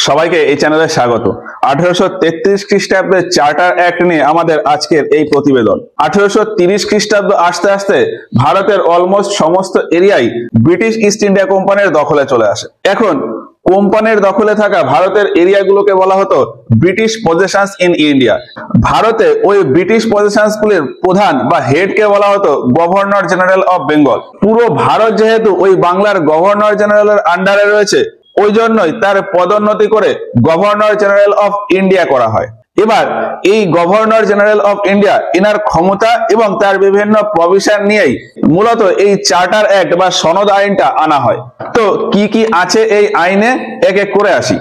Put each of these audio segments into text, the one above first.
সবাইকে এই চ্যানেলে স্বাগত। 1833 খ্রিস্টাব্দে চার্টার অ্যাক্ট নিয়ে আমাদের আজকের এই প্রতিবেদন। 1830 খ্রিস্টাব্দ আসতে আসতে ভারতের অলমোস্ট সমস্ত এরিয়াই ব্রিটিশ ইস্ট ইন্ডিয়া কোম্পানির দখলে চলে আসে। এখন কোম্পানির দখলে থাকা ভারতের এরিয়াগুলোকে বলা হতো ব্রিটিশ পজেশনস ইন ইন্ডিয়া। ভারতে ওই ব্রিটিশ পজেশনস গুলির প্রধান বা হেডকে বলা হতো গভর্নর জেনারেল অফ বেঙ্গল। পুরো ভারত যেহেতু ওই বাংলার গভর্নর জেনারেলের আন্ডারে রয়েছে, ওই জন্যই তার পদোন্নতি করে গভর্নর জেনারেল অফ ইন্ডিয়া করা হয়। এবার এই governor general of India inner ক্ষমতা এবং তার বিভিন্ন প্রভিশন নিয়েই মূলত এই চার্টার অ্যাক্ট বা সনদ আইনটা আনা হয়। তো কি কি আছে এই আইনে এক এক করে আসি।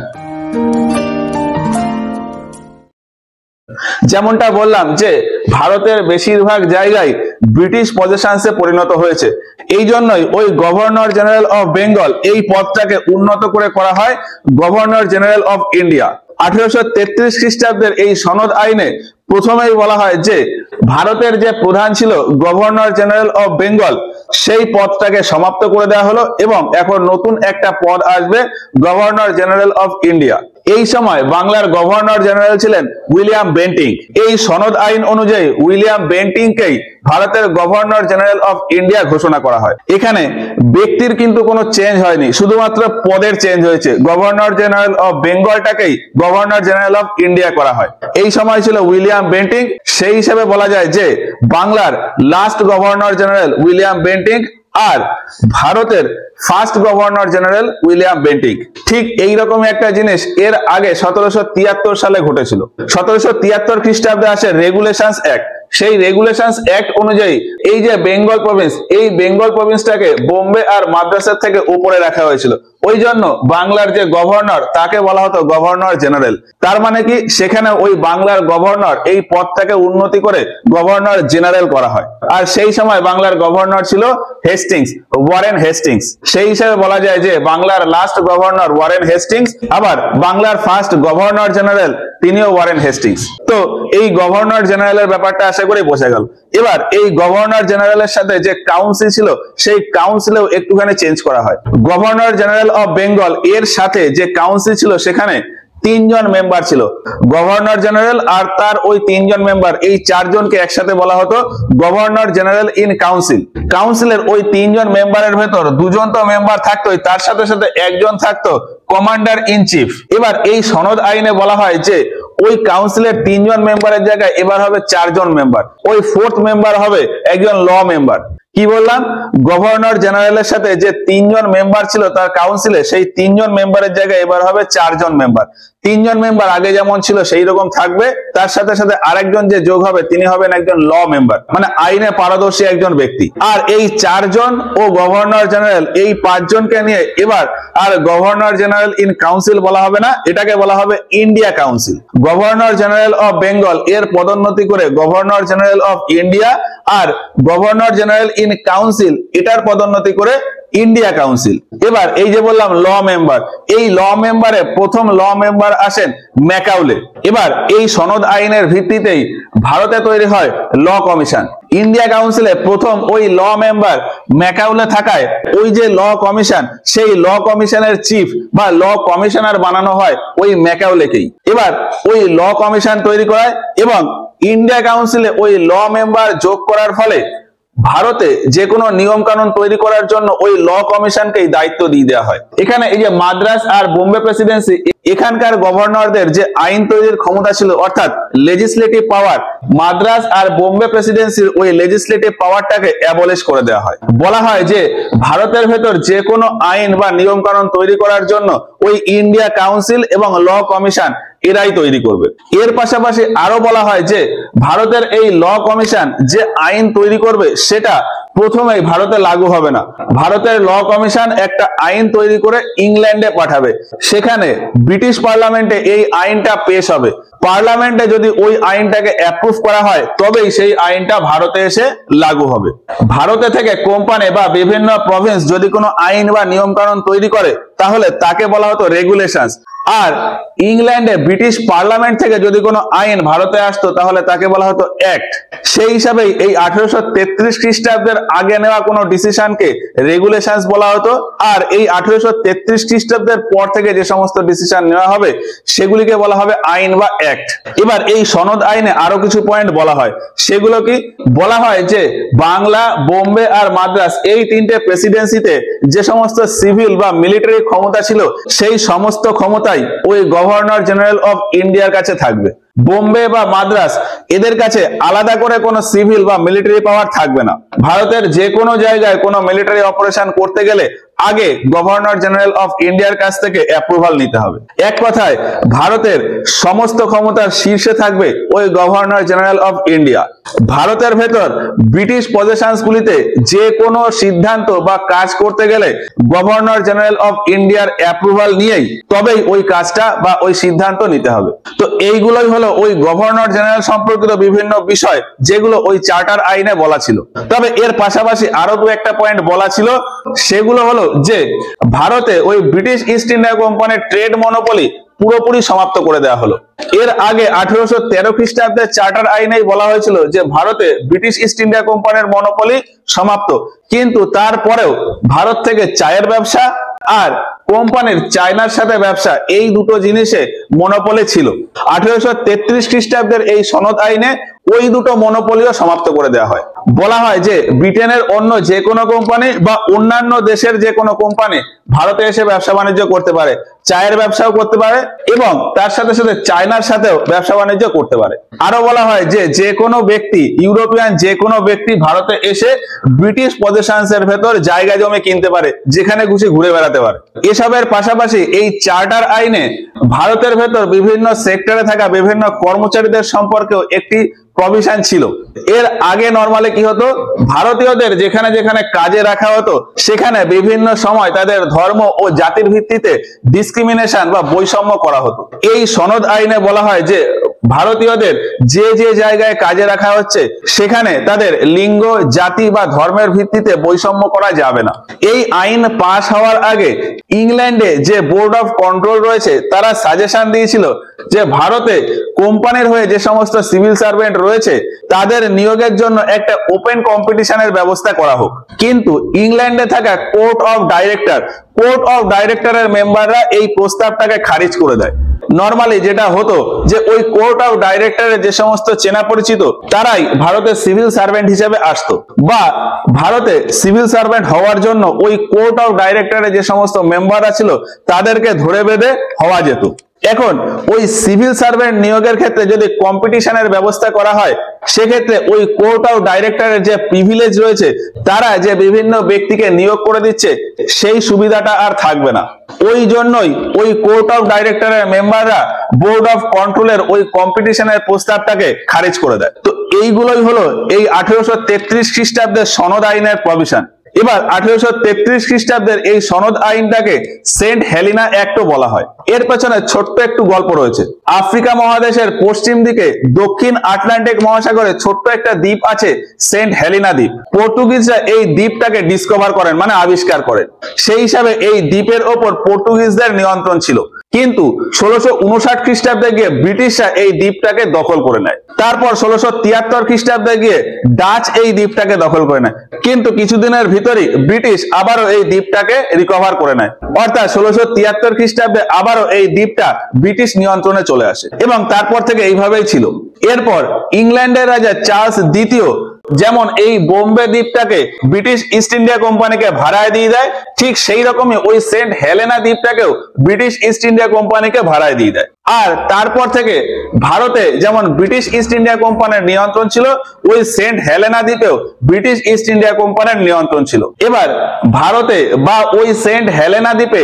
যেমনটা বললাম যে ভারতের বেশিরভাগ জায়গায় ব্রিটিশ পজেশনসে পরিণত হয়েছে, এই জন্যই ওই গভর্নর জেনারেল অফ বেঙ্গল এই পদটাকে উন্নত করে করা হয় গভর্নর জেনারেল অফ ইন্ডিয়া। 1833 খ্রিস্টাব্দের এই সনদ আইনে প্রথমেই বলা হয় যে ভারতের যে প্রধান ছিল গভর্নর জেনারেল অফ বেঙ্গল, সেই পদটাকে সমাপ্ত করে দেওয়া হলো এবং এখন নতুন একটা পদ আসবে গভর্নর জেনারেল অফ ইন্ডিয়া। এই সময় বাংলার গভর্নর জেনারেল ছিলেন উইলিয়াম বেন্টিং। এই সনদ আইন অনুযায়ী উইলিয়াম বেন্টিংকেই ভারতের গভর্নর জেনারেল অফ ইন্ডিয়া ঘোষণা করা হয়। এখানে ব্যক্তির কিন্তু কোনো চেঞ্জ হয়নি, শুধুমাত্র পদের চেঞ্জ হয়েছে। গভর্নর জেনারেল অফ বেঙ্গলটাকেই গভর্নর জেনারেল অফ ইন্ডিয়া করা হয়। এই সময় ছিল উইলিয়াম বেন্টিং। সেই হিসেবে বলা যায় যে বাংলার last governor general William Bentinck আর ভারতের first governor general William Bentinck. ঠিক এইরকমই একটা জিনিস এর আগে 1773 সালে ঘটেছিল। 1773 খ্রিস্টাব্দে আসে রেগুলেশনস অ্যাক্ট। সেই রেগুলেশনস অ্যাক্ট অনুযায়ী এই যে বেঙ্গল প্রভিন্স, এই বেঙ্গল প্রভিন্সটাকে বোম্বে আর মাদ্রাসের থেকে উপরে রাখা হয়েছিল। ওই জন্য বাংলার যে গভর্নর তাকে বলা হতো গভর্নর জেনারেল। তার মানে কি সেখানে ওই বাংলার গভর্নর এই পদটাকে উন্নতি করে গভর্নর জেনারেল করা হয়। আর সেই সময় বাংলার গভর্নর ছিল হেস্টিংস, ওয়ারেন হেস্টিংস। সেই হিসেবে বলা যায় যে বাংলার লাস্ট গভর্নর ওয়ারেন হেস্টিংস, আবার বাংলার ফার্স্ট গভর্নর জেনারেল তিনিও ওয়ারেন হেস্টিংস। তো এই গভর্নর জেনারেলের ব্যাপারটা আশা করি বোঝা গেল। এবার এই গভর্নর জেনারেলের সাথে যে কাউন্সিল ছিল সেই কাউন্সিলেও একটুখানি চেঞ্জ করা হয়। গভর্নর জেনারেল অফ বেঙ্গল এর সাথে যে কাউন্সিল ছিল সেখানে 3 জন মেম্বার ছিল। গভর্নর জেনারেল আর তার ওই 3 জন মেম্বার, এই 4 জনকে একসাথে বলা হতো গভর্নর জেনারেল ইন কাউন্সিল। কাউন্সিলের ওই 3 জন মেম্বারের ভেতর 2 জন তো মেম্বার থাকতোই, তার সাথে সাথে একজন থাকতো কমান্ডার ইন চিফ। এবার এই সনদ আইনে বলা হয় যে ওই কাউন্সিলের 3 জন মেম্বারের জায়গায় এবার হবে 4 জন মেম্বার। ওই 4th মেম্বার হবে একজন ল মেম্বার। কি বললাম? গভর্নর জেনারেলের সাথে যে 3 জন মেম্বার ছিল তার কাউন্সিলে, সেই 3 জন মেম্বারের জায়গায় এবার হবে 4 জন মেম্বার। 3 জন মেম্বার আগে যেমন ছিল সেই রকম থাকবে, তার সাথে সাথে আরেকজন যে যোগ হবে তিনি হবেন একজন ল মেম্বার, মানে আইনে পারদর্শী একজন ব্যক্তি। আর এই 4 জন ও গভর্নর জেনারেল এই 5 জনকে নিয়ে এবার আর গভর্নর জেনারেল ইন কাউন্সিল বলা হবে না, এটাকে বলা হবে India council. Governor general of Bengal এর পদোন্নতি করে গভর্নর জেনারেল অফ ইন্ডিয়া, আর গভর্নর জেনারেল ইন কাউন্সিল এটার পদোন্নতি করে ইন্ডিয়া কাউন্সিল। এবার এই যে বললাম ল মেম্বার, এই ল মেম্বারে প্রথম ল মেম্বার আসেন ম্যাকাউলে। এবার এই সনদ আইনের ভিত্তিতেই ভারতে তৈরি হয় ল কমিশন। ইন্ডিয়া কাউন্সিলে প্রথম ওই ল মেম্বার ম্যাকাউলে থাকায় ওই যে ল কমিশন, সেই ল কমিশনের চিফ বা ল কমিশনার বানানো হয় ওই ম্যাকাউলেকেই। এবার ওই ল কমিশন তৈরি করায় এবং ইন্ডিয়া কাউন্সিলে ওই ল মেম্বার যোগ করার ফলে ভারতে যে কোনো নিয়ম কানুন তৈরি করার জন্য ওই ল কমিশনকেই দায়িত্ব দিয়ে দেওয়া হয়। এখানে এই যে মাদ্রাস আর বোম্বে প্রেসিডেন্সি, এখানকার গভর্নরদের যে আইন তৈরির ক্ষমতা ছিল অর্থাৎ লেজিসলেটিভ পাওয়ার, মাদ্রাস আর বোম্বে প্রেসিডেন্সির ওই লেজিসলেটিভ পাওয়ারটাকে অ্যাবলিশ করে দেওয়া হয়। বলা হয় যে ভারতের ভেতর যে কোনো আইন বা নিয়ম কানুন তৈরি করার জন্য ওই ইন্ডিয়া কাউন্সিল এবং ল কমিশন এরাই তৈরি করবে। এর পাশাপাশি আরো বলা হয় যে ভারতের এই ল কমিশন যে আইন তৈরি করবে সেটা প্রথমেই ভারতে লাগু হবে না। ভারতের ল কমিশন একটা আইন তৈরি করে ইংল্যান্ডে পাঠাবে, সেখানে ব্রিটিশ পার্লামেন্টে এই আইনটা পেশ হবে। পার্লামেন্টে যদি ওই আইনটাকে অ্যাপ্রুভ করা হয় তবেই সেই আইনটা ভারতে এসে লাগু হবে। ভারতে থেকে কোম্পানি বা বিভিন্ন প্রভিন্স যদি কোনো আইন বা নিয়ম কানুন তৈরি করে তাহলে তাকে বলা হতো রেগুলেশনস। আর ইংল্যান্ডে ব্রিটিশ পার্লামেন্ট থেকে যদি কোনো আইন ভারতে আসতো তাহলে তাকে বলা হতো অ্যাক্ট। সেই হিসাবেই এই 1833 খ্রিস্টাব্দের আগে নেওয়া কোনো ডিসিশনকে রেগুলেশনস বলা হতো, আর এই 1833 খ্রিস্টাব্দের পর থেকে যে সমস্ত ডিসিশন নেওয়া হবে সেগুলিকে বলা হবে আইন বা অ্যাক্ট। এবার এই সনদ আইনে আরো কিছু পয়েন্ট বলা হয়, সেগুলো কি বলা হয় যে বাংলা, বোম্বে আর মাদ্রাস এই তিনটে প্রেসিডেন্সিতে যে সমস্ত সিভিল বা মিলিটারি ক্ষমতা ছিল সেই সমস্ত ক্ষমতাই ওই গভর্নর জেনারেল অফ ইন্ডিয়ার কাছে থাকবে। বোম্বে বা মাদ্রাস এদের কাছে আলাদা করে কোনো সিভিল বা মিলিটারি পাওয়ার থাকবে না। ভারতের যে কোনো জায়গায় কোনো মিলিটারি অপারেশন করতে গেলে আগে গভর্নর জেনারেল অফ ইন্ডিয়ার কাছ থেকে অ্যাপ্রুভাল নিতে হবে। এক কথায় ভারতের সমস্ত ক্ষমতার শীর্ষে থাকবে ওই গভর্নর জেনারেল অফ ইন্ডিয়া। ভারতের ভেতর ব্রিটিশ পজেশনস গুলিতে যে কোনো সিদ্ধান্ত বা কাজ করতে গেলে গভর্নর জেনারেল অফ ইন্ডিয়ার অ্যাপ্রুভাল নিয়েই তবেই ওই কাজটা বা ওই সিদ্ধান্ত নিতে হবে। তো এইগুলোই হলো ওই গভর্নর জেনারেল সম্পর্কিত বিভিন্ন বিষয় যেগুলো ওই চার্টার আইনে বলা ছিল। তবে এর পাশাপাশি আরো দু একটা পয়েন্ট বলা ছিল, সেগুলো হলো যে ভারতে ওই ব্রিটিশ ইস্ট ইন্ডিয়া কোম্পানির ট্রেড মনোপলি পুরোপুরি সমাপ্ত করে দেওয়া হলো। এর আগে 1813 খ্রিস্টাব্দের চার্টার আইনেই বলা হয়েছিল যে ভারতে ব্রিটিশ ইস্ট ইন্ডিয়া কোম্পানির মনোপলি সমাপ্ত, কিন্তু তারপরেও ভারত থেকে চায়ের ব্যবসা আর কোম্পানির চায়নার সাথে ব্যবসা এই দুটো জিনিসে মনোপলি ছিল। 1833 খ্রিস্টাব্দের এই সনদ আইনে ওই দুটো মনোপলিও সমাপ্ত করে দেওয়া হয়। বলা হয় যে ব্রিটেনের অন্য যে কোনো কোম্পানি বা অন্যান্য দেশের যে কোনো কোম্পানি ভারতে এসে ব্যবসা বাণিজ্য করতে পারে, চায়ের ব্যবসাও করতে পারে এবং তার সাথে সাথে চায়নার সাথেও ব্যবসা বাণিজ্য করতে পারে। আরো বলা হয় যে যে কোনো ব্যক্তি, ইউরোপিয়ান যে কোনো ব্যক্তি ভারতে এসে ব্রিটিশ পজেশনস এর ভেতর জায়গা জমি কিনতে পারে, যেখানে খুশি ঘুরে বেড়াতে পারে। এসবের পাশাপাশি এই চার্টার আইনে ভারতের ভেতর বিভিন্ন সেক্টরে থাকা বিভিন্ন কর্মচারীদের সম্পর্কেও একটি প্রভিশন ছিল। এর আগে নরমালি কি হতো, ভারতীয়দের যেখানে যেখানে কাজে রাখা হতো সেখানে বিভিন্ন সময় তাদের ধর্ম ও জাতির ভিত্তিতে ডিসক্রিমিনেশন বা বৈষম্য করা হতো। এই সনদ আইনে বলা হয় যে ভারতীয়দের যে যে জায়গায় কাজে রাখা হচ্ছে সেখানে তাদের লিঙ্গ, জাতি বা ধর্মের ভিত্তিতে বৈষম্য করা যাবে না। এই আইন পাস হওয়ার আগে ইংল্যান্ডে যে বোর্ড অফ কন্ট্রোল রয়েছে তারা সাজেশন দিয়েছিল যে ভারতে কোম্পানির হয়ে যে সমস্ত সিভিল সার্ভেন্ট রয়েছে তাদের নিয়োগের জন্য একটা ওপেন কম্পিটিশনের ব্যবস্থা করা হোক। কিন্তু ইংল্যান্ডে থাকা কোর্ট অফ ডাইরেক্টরের মেম্বাররা এই প্রস্তাবটাকে খারিজ করে দেয়। নরমালি যেটা হতো যে ওই কোর্ট অফ ডাইরেক্টরের যে সমস্ত চেনা পরিচিত তারাই ভারতের সিভিল সার্ভেন্ট হিসেবে আসতো, বা ভারতে সিভিল সার্ভেন্ট হওয়ার জন্য ওই কোর্ট অফ ডাইরেক্টরের যে সমস্ত মেম্বাররা ছিল তাদেরকে ধরে বেঁধে হওয়া যেত। এখন ওই সিভিল সার্ভেন্ট নিয়োগের ক্ষেত্রে যদি কম্পিটিশনের ব্যবস্থা করা হয় সেক্ষেত্রে ওই কোর্ট অফ ডাইরেক্টরের যে প্রিভিলেজ রয়েছে তারা যে বিভিন্ন ব্যক্তিকে নিয়োগ করে দিচ্ছে সেই সুবিধাটা আর থাকবে না। ওই জন্যই ওই কোর্ট অফ ডাইরেক্টরের মেম্বাররা বোর্ড অফ কন্ট্রোলের ওই কম্পিটিশনের প্রস্তাবটাকে খারিজ করে দেয়। তো এইগুলোই হলো এই 1833 খ্রিস্টাব্দের সনদ আইনের প্রভিশন। এবার 1833 খ্রিস্টাব্দের এই সনদ আইনটাকে সেন্ট হেলিনা অ্যাক্টও বলা হয়। এর পেছনে ছোট্ট একটু গল্প রয়েছে। আফ্রিকা মহাদেশের পশ্চিম দিকে দক্ষিণ আটলান্টিক মহাসাগরে ছোট্ট একটা দ্বীপ আছে সেন্ট হেলিনা দ্বীপ। পর্তুগিজরা এই দ্বীপটাকে ডিসকভার করেন, মানে আবিষ্কার করেন। সেই হিসাবে এই দ্বীপের ওপর পর্তুগিজদের নিয়ন্ত্রণ ছিল, কিন্তু 1659 খ্রিস্টাব্দে গিয়ে ব্রিটিশরা এই দ্বীপটাকে দখল করে নেয়। তারপর 1673 খ্রিস্টাব্দে গিয়ে ডাচ এই দ্বীপটাকে দখল করে নেয়, কিন্তু কিছুদিনের ভিতরেই ব্রিটিশ আবারও এই দ্বীপটাকে রিকভার করে নেয়। অর্থাৎ 1673 খ্রিস্টাব্দে আবারও এই দ্বীপটা ব্রিটিশ নিয়ন্ত্রণে চলে আসে এবং তারপর থেকে এইভাবেই ছিল। এরপর ইংল্যান্ডের রাজা চার্লস দ্বিতীয় যেমন এই বোম্বে দ্বীপটাকে ব্রিটিশ ইস্ট ইন্ডিয়া কোম্পানিকে ভাড়ায় দিয়ে দেয়, ঠিক সেই রকমই ওই সেন্ট হেলেনা দ্বীপটাকেও ব্রিটিশ ইস্ট ইন্ডিয়া কোম্পানিকে ভাড়ায় দিয়ে দেয়। আর তারপর থেকে ভারতে যেমন ব্রিটিশ ইস্ট ইন্ডিয়া কোম্পানির নিয়ন্ত্রণ ছিল, ওই সেন্ট হেলেনা দ্বীপেও ব্রিটিশ ইস্ট ইন্ডিয়া কোম্পানির নিয়ন্ত্রণ ছিল। এবার ভারতে বা ওই সেন্ট হেলেনা দ্বীপে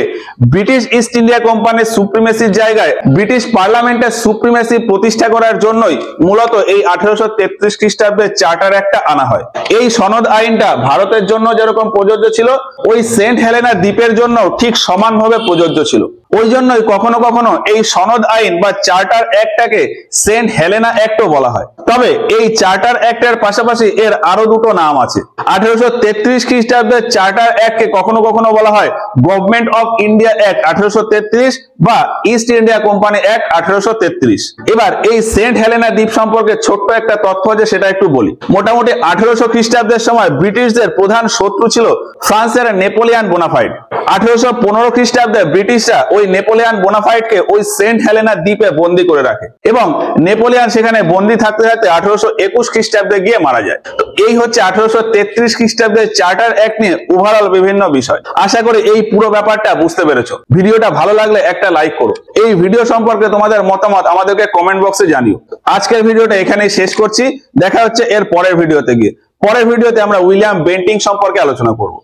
ব্রিটিশ ইস্ট ইন্ডিয়া কোম্পানির সুপ্রিমেসির জায়গায় ব্রিটিশ পার্লামেন্টের সুপ্রিমেসি প্রতিষ্ঠা করার জন্যই মূলত এই 1833 খ্রিস্টাব্দের চার্টার একটা আনা হয়। এই সনদ আইনটা ভারতের জন্য যেরকম প্রযোজ্য ছিল ওই সেন্ট হেলেনা দ্বীপের জন্য ঠিক সমানভাবে প্রযোজ্য ছিল। ওই জন্যই কখনো কখনো এই সনদ আইন বা চার্টার অ্যাক্টটাকে সেন্ট হেলেনা অ্যাক্টও বলা হয়। তবে এই চার্টার অ্যাক্টের পাশাপাশি এর আরো দুটো নাম আছে। 1833 খ্রিস্টাব্দের চার্টার অ্যাক্টকে কখনো কখনো বলা হয় গভর্নমেন্ট অফ ইন্ডিয়া অ্যাক্ট 1833 বা ইস্ট ইন্ডিয়া কোম্পানি অ্যাক্ট 1833। এবার এই সেন্ট হেলেনা দ্বীপ সম্পর্কে ছোট্ট একটা তথ্য আছে, সেটা একটু বলি। মোটামুটি 1800 খ্রিস্টাব্দের সময় ব্রিটিশদের প্রধান শত্রু ছিল ফ্রান্সের নেপোলিয়ান বোনাপার্ট। 1815 খ্রিস্টাব্দে ব্রিটিশরা ওই নেপোলিয়ান বোনাপার্টকে ওই সেন্ট হেলেনা দ্বীপে বন্দী করে রাখে এবং নেপোলিয়ান সেখানে বন্দী থাকতে থাকতে 1821 খ্রিস্টাব্দে গিয়ে মারা যায়। তো এই হচ্ছে 1833 খ্রিস্টাব্দের চার্টার অ্যাক্ট নিয়ে ওভারঅল বিভিন্ন বিষয়। আশা করি এই পুরো ব্যাপারটা বুঝতে পেরেছো। ভিডিওটা ভালো লাগলে একটা লাইক করো। এই ভিডিও সম্পর্কে তোমাদের মতামত আমাদেরকে কমেন্ট বক্সে জানিও। আজকের ভিডিওটা এখানেই শেষ করছি, দেখা হচ্ছে এর পরের ভিডিওতে গিয়ে। পরের ভিডিওতে আমরা উইলিয়াম বেন্টিং সম্পর্কে আলোচনা করব।